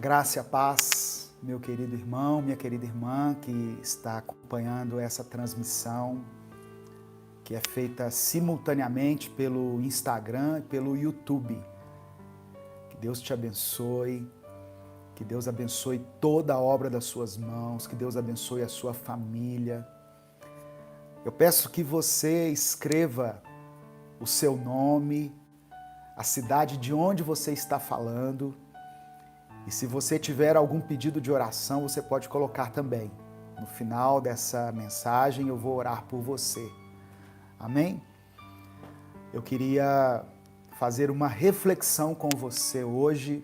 graça e a paz, meu querido irmão, minha querida irmã que está acompanhando essa transmissão, que é feita simultaneamente pelo Instagram e pelo YouTube. Que Deus te abençoe, que Deus abençoe toda a obra das suas mãos, que Deus abençoe a sua família. Eu peço que você escreva o seu nome, a cidade de onde você está falando. E se você tiver algum pedido de oração, você pode colocar também. No final dessa mensagem eu vou orar por você. Amém? Eu queria fazer uma reflexão com você hoje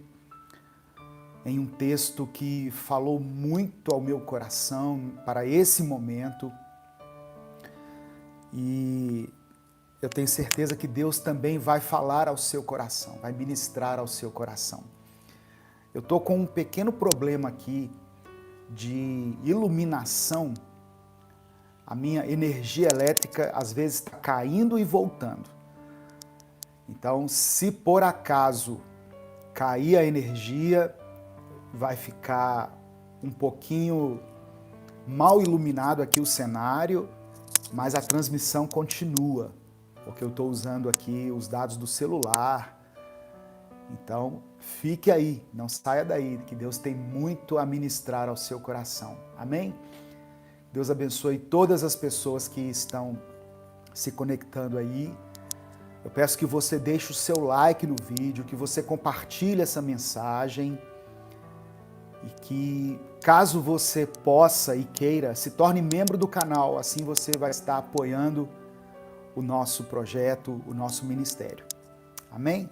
em um texto que falou muito ao meu coração para esse momento. E eu tenho certeza que Deus também vai falar ao seu coração, vai ministrar ao seu coração. Eu estou com um pequeno problema aqui de iluminação. A minha energia elétrica às vezes está caindo e voltando. Então, se por acaso cair a energia, vai ficar um pouquinho mal iluminado aqui o cenário, mas a transmissão continua, porque eu estou usando aqui os dados do celular. Então, fique aí, não saia daí, que Deus tem muito a ministrar ao seu coração. Amém? Deus abençoe todas as pessoas que estão se conectando aí. Eu peço que você deixe o seu like no vídeo, que você compartilhe essa mensagem e que, caso você possa e queira, se torne membro do canal. Assim você vai estar apoiando o nosso projeto, o nosso ministério. Amém?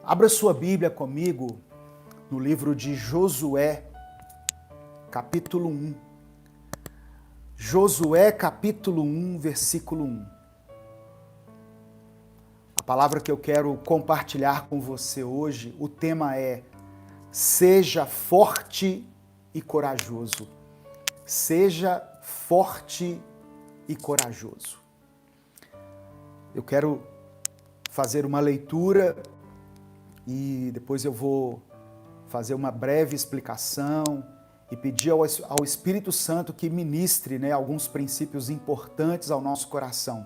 Abra sua Bíblia comigo no livro de Josué, capítulo 1. Josué, capítulo 1, versículo 1. A palavra que eu quero compartilhar com você hoje, o tema é: seja forte e corajoso. Seja forte e corajoso. Eu quero fazer uma leitura e depois eu vou fazer uma breve explicação e pedir ao Espírito Santo que ministre, alguns princípios importantes ao nosso coração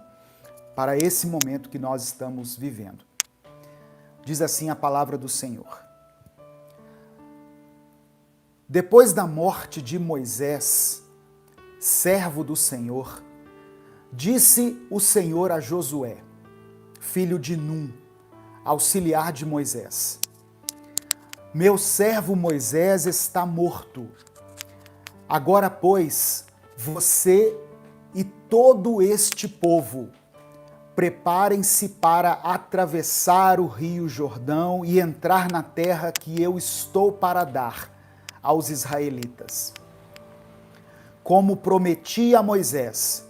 para esse momento que nós estamos vivendo. Diz assim a palavra do Senhor. Depois da morte de Moisés, servo do Senhor, disse o Senhor a Josué, filho de Num, auxiliar de Moisés: meu servo Moisés está morto. Agora, pois, você e todo este povo preparem-se para atravessar o rio Jordão e entrar na terra que eu estou para dar aos israelitas. Como prometi a Moisés,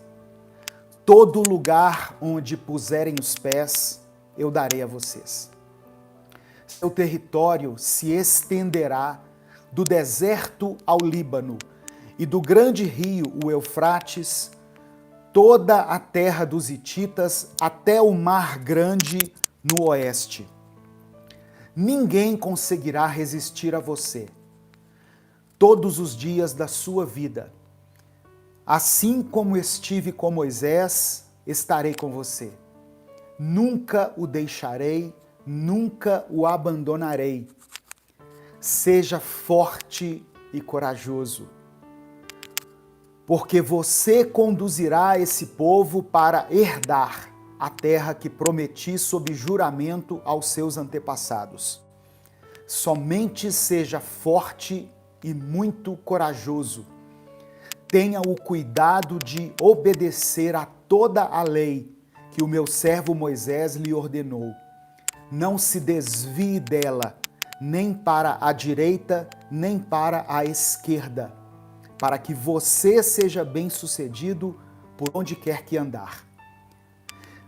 todo lugar onde puserem os pés, eu darei a vocês. Seu território se estenderá do deserto ao Líbano e do grande rio, o Eufrates, toda a terra dos hititas até o mar grande no oeste. Ninguém conseguirá resistir a você todos os dias da sua vida. Assim como estive com Moisés, estarei com você. Nunca o deixarei, nunca o abandonarei. Seja forte e corajoso, porque você conduzirá esse povo para herdar a terra que prometi sob juramento aos seus antepassados. Somente seja forte e muito corajoso. Tenha o cuidado de obedecer a toda a lei que o meu servo Moisés lhe ordenou. Não se desvie dela, nem para a direita, nem para a esquerda, para que você seja bem-sucedido por onde quer que andar.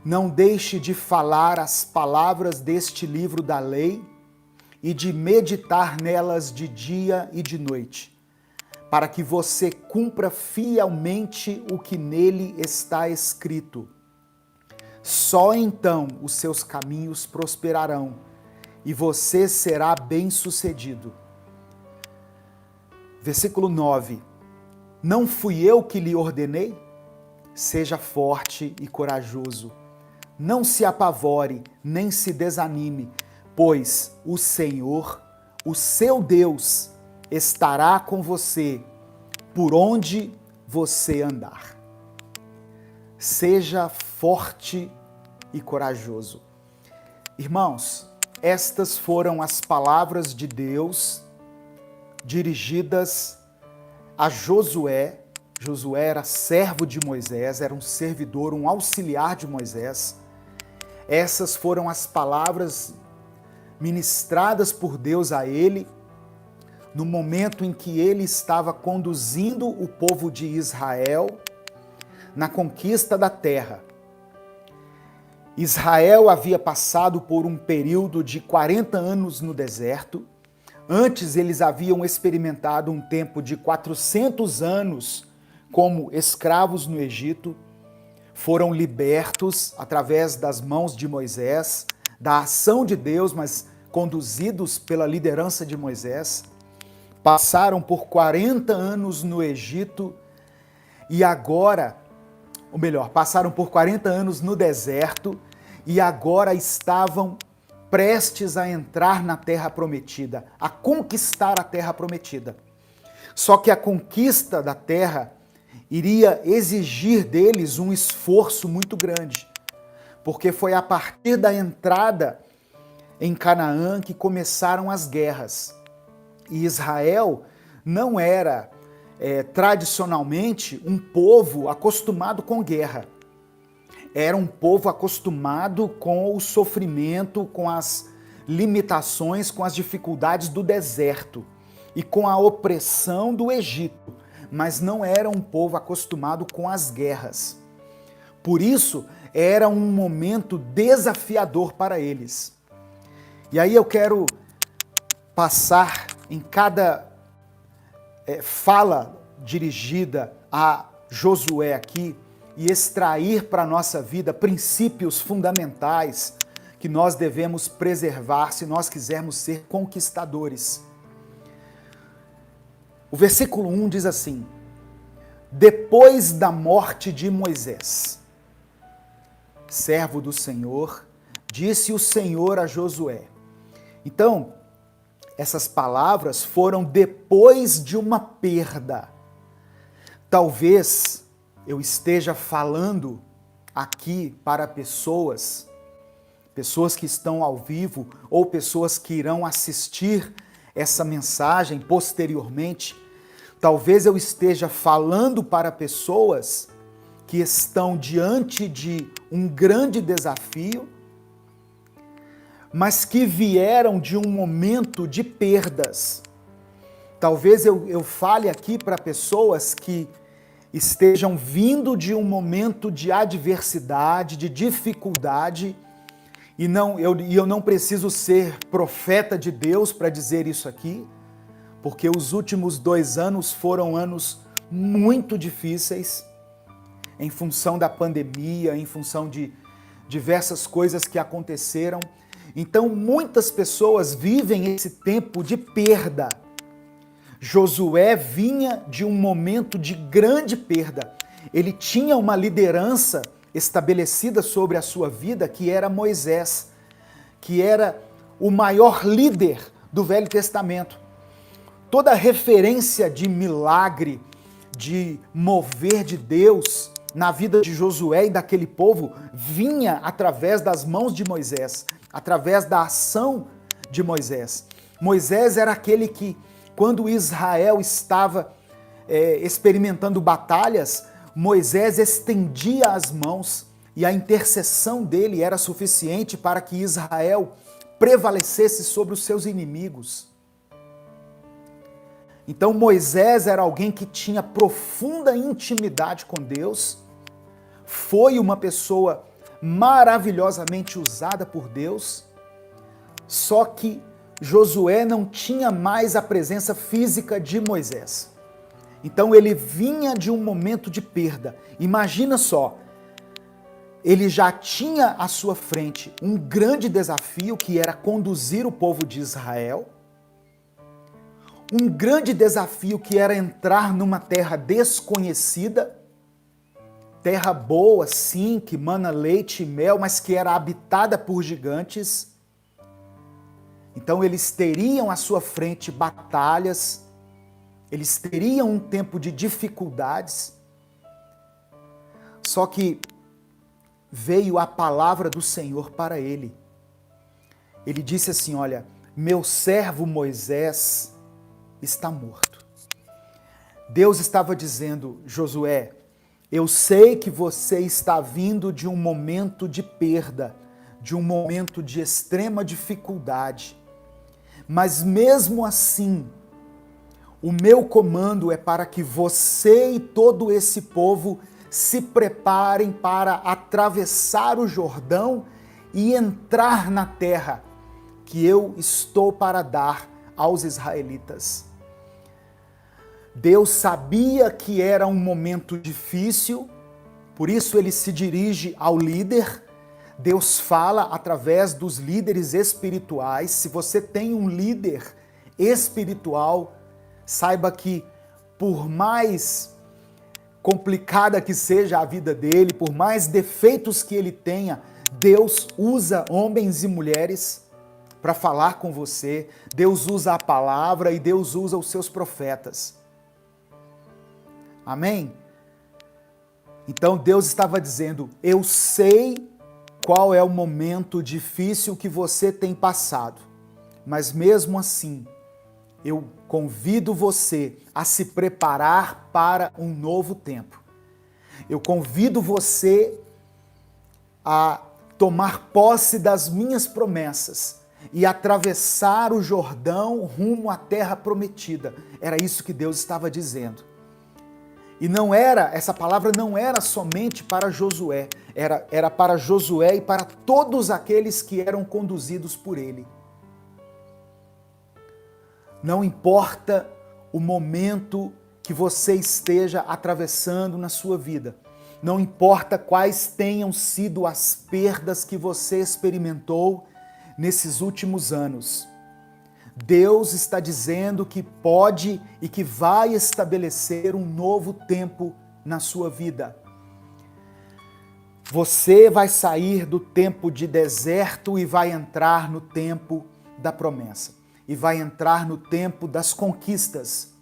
Não deixe de falar as palavras deste livro da lei e de meditar nelas de dia e de noite, para que você cumpra fielmente o que nele está escrito. Só então os seus caminhos prosperarão e você será bem-sucedido. Versículo 9. Não fui eu que lhe ordenei? Seja forte e corajoso. Não se apavore, nem se desanime, pois o Senhor, o seu Deus, estará com você por onde você andar. Seja forte e corajoso. Irmãos, estas foram as palavras de Deus dirigidas a Josué. Josué era servo de Moisés, era um servidor, um auxiliar de Moisés. Essas foram as palavras ministradas por Deus a ele no momento em que ele estava conduzindo o povo de Israel na conquista da terra. Israel havia passado por um período de 40 anos no deserto. Antes eles haviam experimentado um tempo de 400 anos como escravos no Egito. Foram libertos através das mãos de Moisés, da ação de Deus, mas conduzidos pela liderança de Moisés. Passaram por 40 anos no Egito e agora, ou melhor, passaram por 40 anos no deserto e agora estavam prestes a entrar na Terra Prometida, a conquistar a Terra Prometida. Só que a conquista da terra iria exigir deles um esforço muito grande, porque foi a partir da entrada em Canaã que começaram as guerras. E Israel não era tradicionalmente um povo acostumado com guerra. Era um povo acostumado com o sofrimento, com as limitações, com as dificuldades do deserto e com a opressão do Egito, mas não era um povo acostumado com as guerras. Por isso, era um momento desafiador para eles. E aí eu quero passar em cada fala dirigida a Josué aqui e extrair para a nossa vida princípios fundamentais que nós devemos preservar se nós quisermos ser conquistadores. O versículo 1 diz assim: depois da morte de Moisés, servo do Senhor, disse o Senhor a Josué. Então, essas palavras foram depois de uma perda. Talvez eu esteja falando aqui para pessoas que estão ao vivo ou pessoas que irão assistir essa mensagem posteriormente. Talvez eu esteja falando para pessoas que estão diante de um grande desafio, mas que vieram de um momento de perdas. Talvez eu fale aqui para pessoas que estejam vindo de um momento de adversidade, de dificuldade, e eu não preciso ser profeta de Deus para dizer isso aqui, porque os últimos 2 anos foram anos muito difíceis, em função da pandemia, em função de diversas coisas que aconteceram. Então, muitas pessoas vivem esse tempo de perda. Josué vinha de um momento de grande perda. Ele tinha uma liderança estabelecida sobre a sua vida, que era Moisés, que era o maior líder do Velho Testamento. Toda referência de milagre, de mover de Deus na vida de Josué e daquele povo vinha através das mãos de Moisés, através da ação de Moisés. Moisés era aquele que, quando Israel estava experimentando batalhas, Moisés estendia as mãos e a intercessão dele era suficiente para que Israel prevalecesse sobre os seus inimigos. Então Moisés era alguém que tinha profunda intimidade com Deus, foi uma pessoa maravilhosamente usada por Deus, só que Josué não tinha mais a presença física de Moisés. Então ele vinha de um momento de perda. Imagina só, ele já tinha à sua frente um grande desafio, que era conduzir o povo de Israel, um grande desafio que era entrar numa terra desconhecida, terra boa, sim, que mana leite e mel, mas que era habitada por gigantes. Então eles teriam à sua frente batalhas, eles teriam um tempo de dificuldades. Só que veio a palavra do Senhor para ele. Ele disse assim: olha, meu servo Moisés está morto. Deus estava dizendo: Josué, eu sei que você está vindo de um momento de perda, de um momento de extrema dificuldade, mas mesmo assim, o meu comando é para que você e todo esse povo se preparem para atravessar o Jordão e entrar na terra que eu estou para dar aos israelitas. Deus sabia que era um momento difícil, por isso ele se dirige ao líder. Deus fala através dos líderes espirituais. Se você tem um líder espiritual, saiba que por mais complicada que seja a vida dele, por mais defeitos que ele tenha, Deus usa homens e mulheres para falar com você. Deus usa a palavra e Deus usa os seus profetas. Amém? Então Deus estava dizendo: eu sei qual é o momento difícil que você tem passado, mas mesmo assim, eu convido você a se preparar para um novo tempo. Eu convido você a tomar posse das minhas promessas e atravessar o Jordão rumo à terra prometida. Era isso que Deus estava dizendo. E essa palavra não era somente para Josué, era para Josué e para todos aqueles que eram conduzidos por ele. Não importa o momento que você esteja atravessando na sua vida, não importa quais tenham sido as perdas que você experimentou nesses últimos anos, Deus está dizendo que pode e que vai estabelecer um novo tempo na sua vida. Você vai sair do tempo de deserto e vai entrar no tempo da promessa. E vai entrar no tempo das conquistas.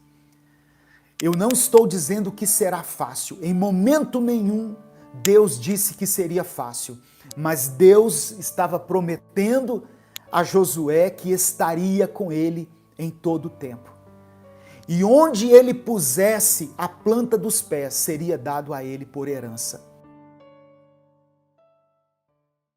Eu não estou dizendo que será fácil. Em momento nenhum, Deus disse que seria fácil. Mas Deus estava prometendo a Josué que estaria com ele em todo o tempo. E onde ele pusesse a planta dos pés, seria dado a ele por herança.